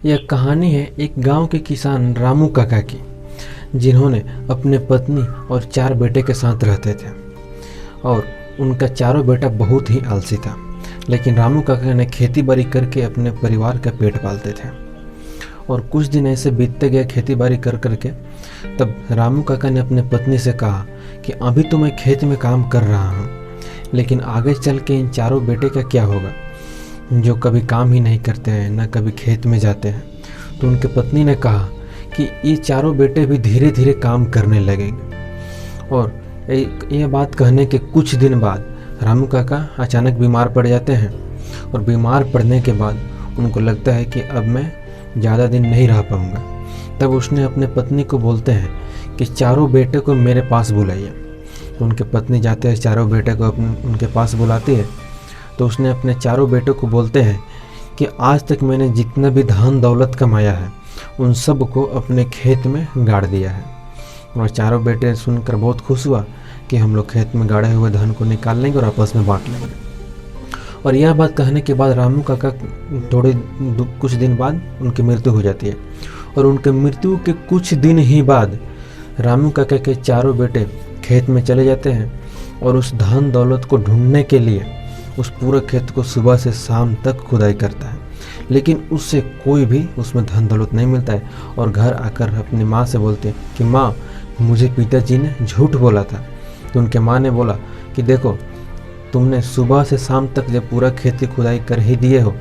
यह कहानी है एक गांव के किसान रामू काका की, जिन्होंने अपने पत्नी और 4 बेटे के साथ रहते थे। और उनका चारों बेटा बहुत ही आलसी था, लेकिन रामू काका ने खेती बाड़ी करके अपने परिवार का पेट पालते थे। और कुछ दिन ऐसे बीतते गए खेती बाड़ी कर करके। तब रामू काका ने अपने पत्नी से कहा कि अभी तो मैं खेत में काम कर रहा हूँ, लेकिन आगे चल के इन चारों बेटे का क्या होगा, जो कभी काम ही नहीं करते हैं, न कभी खेत में जाते हैं। तो उनके पत्नी ने कहा कि ये चारों बेटे भी धीरे धीरे काम करने लगेंगे। और यह बात कहने के कुछ दिन बाद रामू काका अचानक बीमार पड़ जाते हैं। और बीमार पड़ने के बाद उनको लगता है कि अब मैं ज़्यादा दिन नहीं रह पाऊँगा। तब उसने अपने पत्नी को बोलते हैं कि चारों बेटे को मेरे पास बुलाइए। तो उनके पत्नी जाते हैं, चारों बेटे को उनके पास बुलाती है। तो उसने अपने चारों बेटों को बोलते हैं कि आज तक मैंने जितना भी धन दौलत कमाया है उन सब को अपने खेत में गाड़ दिया है। और चारों बेटे सुनकर बहुत खुश हुआ कि हम लोग खेत में गाड़े हुए धन को निकाल लेंगे और आपस में बांट लेंगे। और यह बात कहने के बाद रामू काका कुछ दिन बाद उनकी मृत्यु हो जाती है। और उनके मृत्यु के कुछ दिन ही बाद रामू काका के चारों बेटे खेत में चले जाते हैं और उस धन दौलत को ढूंढने के लिए उस पूरे खेत को सुबह से शाम तक खुदाई करता है, लेकिन उससे कोई भी उसमें धन दौलत नहीं मिलता है। और घर आकर अपनी माँ से बोलते हैं कि माँ, मुझे पिताजी ने झूठ बोला था। तो उनके माँ ने बोला कि देखो, तुमने सुबह से शाम तक जब पूरा खेत की खुदाई कर ही दिए हो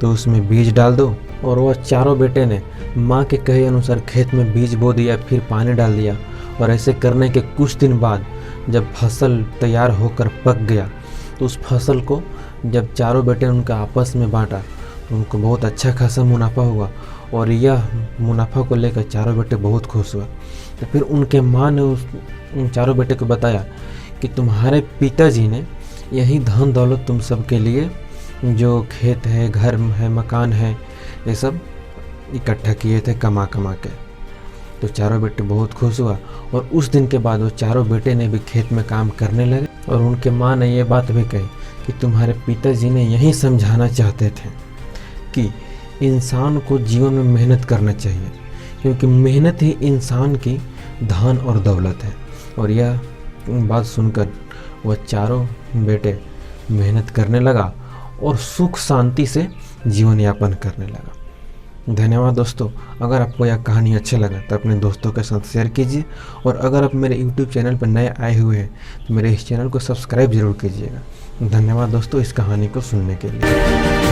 तो उसमें बीज डाल दो। और वह चारों बेटे ने माँ के कहे अनुसार खेत में बीज बो दिया, फिर पानी डाल दिया। और ऐसे करने के कुछ दिन बाद जब फसल तैयार होकर पक गया तो उस फसल को जब चारों बेटे ने उनका आपस में बांटा तो उनको बहुत अच्छा खासा मुनाफा हुआ। और यह मुनाफा को लेकर चारों बेटे बहुत खुश हुआ। तो फिर उनके माँ ने उन चारों बेटे को बताया कि तुम्हारे पिताजी ने यही धन दौलत तुम सब के लिए, जो खेत है, घर है, मकान है, ये सब इकट्ठा किए थे कमा कमा के। तो चारों बेटे बहुत खुश हुआ। और उस दिन के बाद वो चारों बेटे ने भी खेत में काम करने लगे। और उनके माँ ने ये बात भी कही कि तुम्हारे पिताजी ने यही समझाना चाहते थे कि इंसान को जीवन में मेहनत करना चाहिए, क्योंकि मेहनत ही इंसान की धन और दौलत है। और यह बात सुनकर वह चारों बेटे मेहनत करने लगा और सुख शांति से जीवन यापन करने लगा। धन्यवाद दोस्तों। अगर आपको यह कहानी अच्छा लगा तो अपने दोस्तों के साथ शेयर कीजिए। और अगर आप मेरे YouTube चैनल पर नए आए हुए हैं तो मेरे इस चैनल को सब्सक्राइब जरूर कीजिएगा। धन्यवाद दोस्तों इस कहानी को सुनने के लिए।